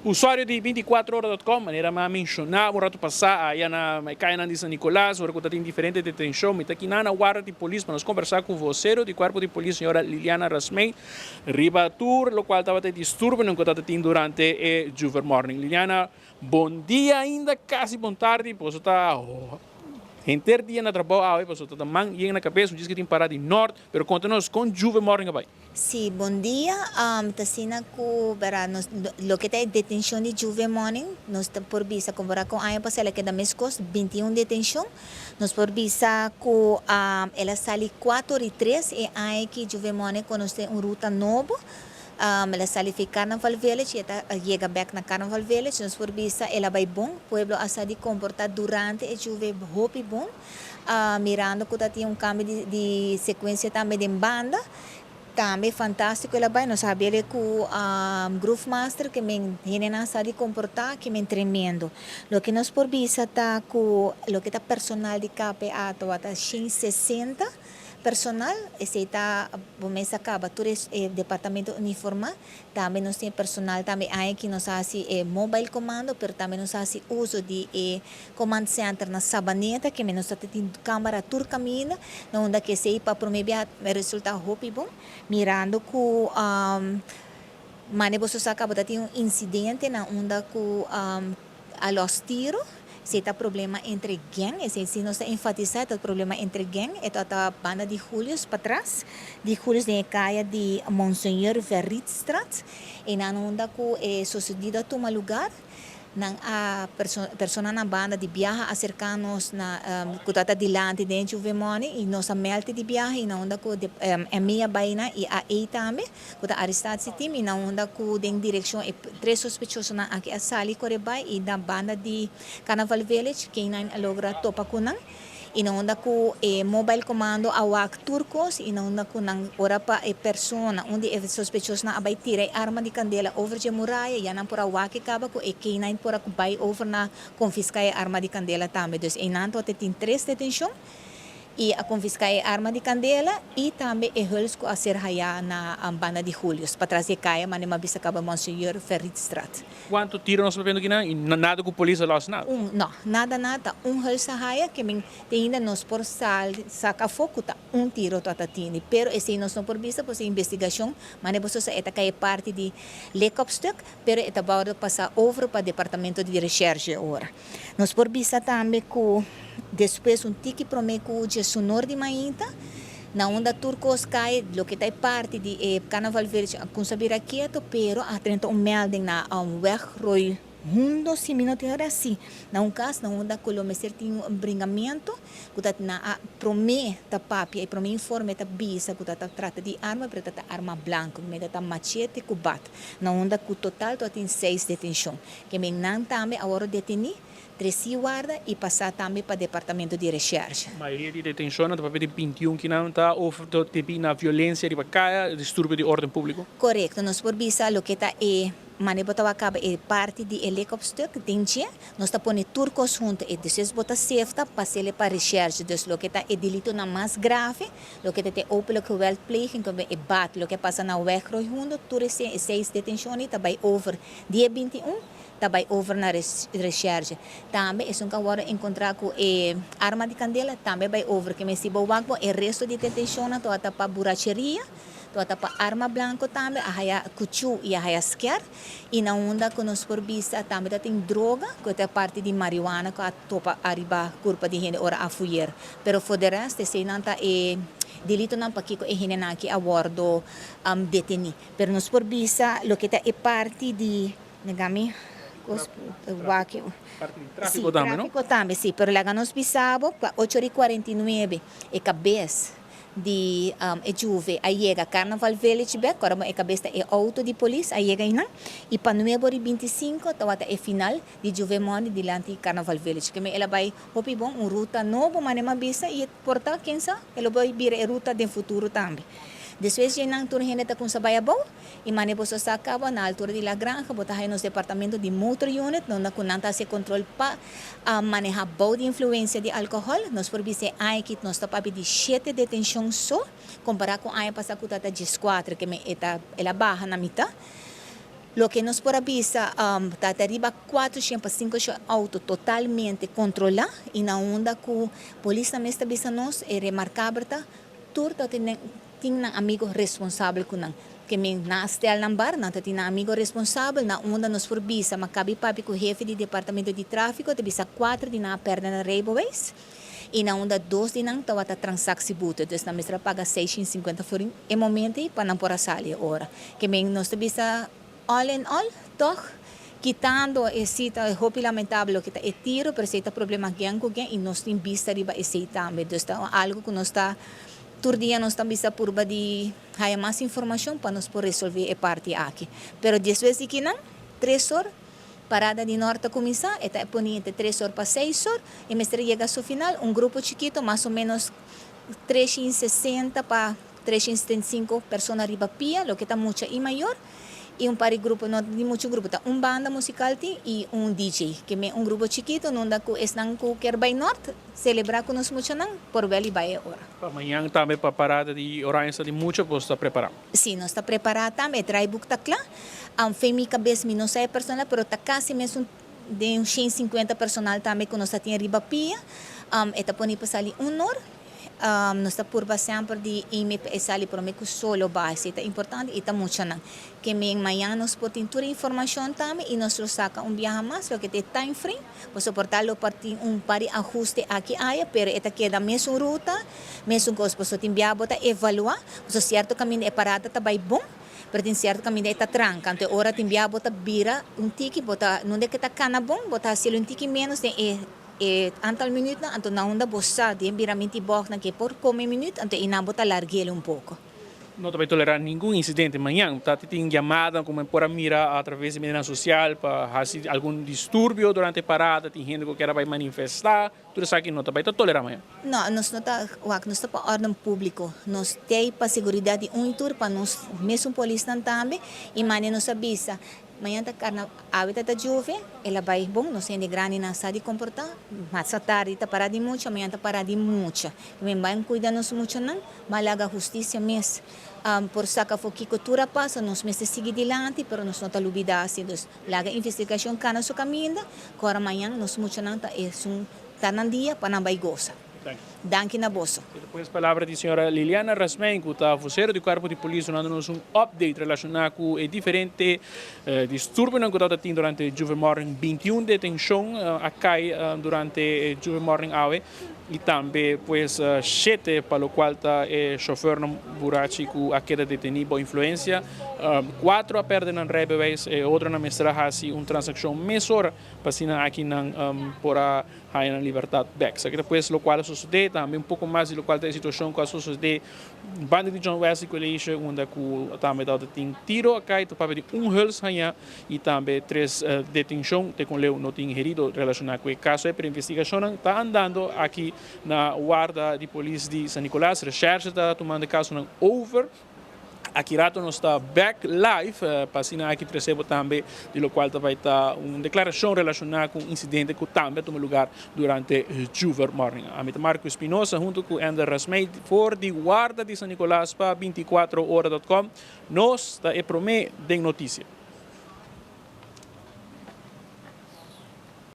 Usuário de 24horas.com, maneira mais mencionar, um rato passar, aí na Caiana de São Nicolás, agora que tem diferente detenção, mas aqui na guarda de polícia, para nós conversar com o voceiro do Corpo de Polícia, senhora Liliana Rasmei, Ribatur, o qual estava distúrbio, não estava tendo durante o Juver Morning. Liliana, bom dia ainda, quase bom tarde, posso estar... Enter dia na trabalho, posso estar man e na cabeça, diz que tem parado em norte, mas conta-nos com Juver Morning, vai. Sí, buen día. Tasina ko bara lo que está detención de Juve Morning, nos por visa con bara con año pasado que da mescos 21 detención, nos por visa ko ela sali 4 y 3 e hay que Juve Morning conoce un ruta novo. Ela sali fi Carnaval Village, eta llega back na Carnaval Village, nos por visa ela vai bom, pueblo asa de comportar durante e Juve hopi bom, mirando que tinha um cambio de sequência também de banda. Também fantástico ela vai nós sabemos que o Groove Master que me genera sabe comportar que me tremendo lo que nos por visa tá com lo que tá personal de KPA to tá 60 personal esse tá começa acaba todo departamento uniforme também nós tem personal também aí que nós faz mobile comando pero também nós faz uso de command center na Sabaneta que nós tem câmera tur caminho onde que sei para promover resultado hopi bom mirando que mane você acaba de ter incidente na onda que a los tiros se está problema entre gang, se nós enfatizar o problema entre gang, é a banda de Julius para trás, de Julius de caia de Monsenhor Verrietstraat, e na onda que sucedido a tomar lugar, a persona na banda de viaja acerca-nos na kutata dilante dentro do Vemone e nossa melte de viaje e na onda que a minha baina e a também kuta arrestado se time e na onda que em direção e três sospechosos na aqui a sali korebai e da banda de Carnaval Village que não logra topa kunang e na onda que mobile comando awak turcos e na onda que nang ora pa persona onde é sospechoso na abai tira arma de candela over de muralha e não por awak acaba com e que não por abai over na confiscar arma de candela também dus e não to tem três detenção e a confiscar a arma de candela e também é hulls a ser haya na banda de Julius para trazer caia mas não bisa acaba Monsenhor Verrietstraat. Quanto tiro nós vendo aqui e nada com a polícia lá nada? Não, nada. Hulls haya que ainda nós por saca foco tá tiro tota tini, pero esse nós não por vista por investigação, mas não você é que é parte de lekopstuk, pero é about passar over para departamento de recherche agora. Nós por vista também que depois tique promeco de sonor de mainta na onda turcos cai lo que tá parte de Carnaval Village com saber quieto pero a trenta melding na wegroi mundo se minutos era assim na caso na onda colomecer tinha bringamento que tá na prometa papia e promete informe tá bisa que tá trata de arma pero tá arma branca me tá machete cubat na onda que total tem 6 detenção que me não também agora deteni 3 guarda e passar também para o departamento de recherche. A maioria de detenções está para 21 que não está ou na violência de bacaia, distúrbio de ordem público. Correto, nós por visa o que está mas bota acaba é parte de helicóptero denche nós está pondo turcos junto e depois bota safety passele para recherche dus lo que está é delito na mais grave lo que tem open cruel pleeging que é bat lo que passa na wegroi junto tudo esse 6 detenções está by over dia 21 também over na recherche também é um que agora encontrar com arma de candela também vai over que me se boa o resto de detenção na toda para buracheria toda para arma branco também a haya cuchu e a haya scare e na onda que nos por vista também tem droga que é parte de marihuana que a topa arriba curva de gente ora a fuyer pero for the rest se não tá delito não para que é gente na que a bordo deteni pero nos por vista lo que tá é parte de negami tráfico também, não? Tráfico também, sim, pero lá nos pisamos 8h49 e cabeça de Juve, aí chega Carnaval Village back, agora é cabeça é auto de polícia, aí chega aí e para 9h25 tá é final de Juve Morning delante Carnaval Village, que ela vai hopi bom ruta novo, mas não bisa e porta quem sabe, ela vai vir a ruta de futuro também. Depois de não ter gente com sabayabou e mane posso acaba na altura de la granja botar aí nos departamento de motor unit onde com não se controle para manejar boa de influência de álcool nós por vice aí que nós está de 7 detenção só comparar com aí passar com tata de 4 que me eta ela barra na mitad Lo que nos por avisa, está arriba 400 para 5 autos totalmente controlados e na onda que a polícia também está avisando é remarcável, turta tem amigos responsáveis com não. Que me nasce al lambar, não tem amigo responsável, na onda nos por visa, mas cabe papi com o chefe do departamento de tráfico, te visa 4 de na perda na railways. E na onda 2 de não estava a transação buta, então na mestra paga 650 for em momento para não por a salir hora. Que me nos te visa all in all, toch, quitando esse roupa lamentável que é tiro, pero esse problema que alguém e nós tem vista riba esse também, então algo que nós está todo dia nós estamos vista por de há mais informação para nós por resolver a parte aqui. Pero después de que não, 3 horas parada de norte começar, está poniendo 3 horas para 6 horas, e mestre chega ao final, grupo chiquito, mais ou menos 360 para 375 pessoas arriba pia, lo que está muito e maior. E par de grupo, não de muito grupo, tá banda musical e DJ, que é grupo chiquito, não dá que estão com quer vai norte, celebrar com nós muito não, por veli vai hora. Amanhã também para a parada de Orange de muito, você está preparado? Sim, nós está preparado também, trai book tá claro. Foi minha cabeça, não sei personal, pero tá quase mesmo de 150 personal também que nós tem riba pia, eta poni para salir hora. Nós está por sempre de IMP sali por mim que solo base é importante e está muito não que me amanhã nós podemos ter informação também e nós saca viaje mais o que tem time frame para suportarlo para par de ajuste aqui aí pero esta queda mesmo ruta mesmo coisa para tem viajar botar evaluar o certo caminho é parada tá bem bom pero tem certo caminho está tranca então hora tem viajar botar vira ticket botar não é que tá cana bom botar se ticket menos antal minutos, então na onda bossa, de viramente boa que por come minuto, então inabota larguele pouco. Não vai tolerar nenhum incidente amanhã, tá? Tem chamada como para mirar através de mídia social para fazer algum distúrbio durante a parada, tem gente que quer vai manifestar, tudo isso aqui não vai tolerar amanhã. Não, nós não está para ordem público, nós tem para segurança de tour para nós mesmo polícia também e maneira nos avisa. Amanhã está hábitat da chuva, ela vai bom, não sei de grande na sala de comportar, mas a tarde está parada de muito, amanhã está parada de muito. Também vai cuidar-nos muito não, mas lá a justiça mesmo. Por saca foi que cultura passa, nós mesmo seguir adiante, pero nós não está lubida assim, dus lá a investigação cana sua caminho, agora amanhã nós muito não tá na dia para não vai goza. Danke na bolsa. Depois a palavra da senhora Liliana Rasmein, que está vocero do Corpo de Polícia, dando-nos update relacionado com o diferente distúrbio que está tendo durante o Juve Morning, 21 detenção aqui durante o Juve Morning Awe, e também pues 7 para o qual está o chofer burachi com a queda detenido por influência, 4 a perder na rebeliões e outra na mestra hasi transação mesora para aqui na por a na liberdade back. Aqui depois o qual sucede também pouco mais do qual tem situação com a sucede banda de John Wesley College onde que também tem tiro aqui to para de huls hanya e também 3 detenção de com leu não tem herido relacionado com o caso é para investigação está andando aqui na guarda de polícia de San Nicolás, recherche está tomando caso na over. Aqui rato nós está back live, para aqui recebo também, de lo qual vai estar uma declaração relacionada com o incidente que também tomou lugar durante o Juve Morning. A mim Marco Espinosa, junto com Ender Rasmei, for de guarda de San Nicolás para 24horas.com, nós está promê de notícia.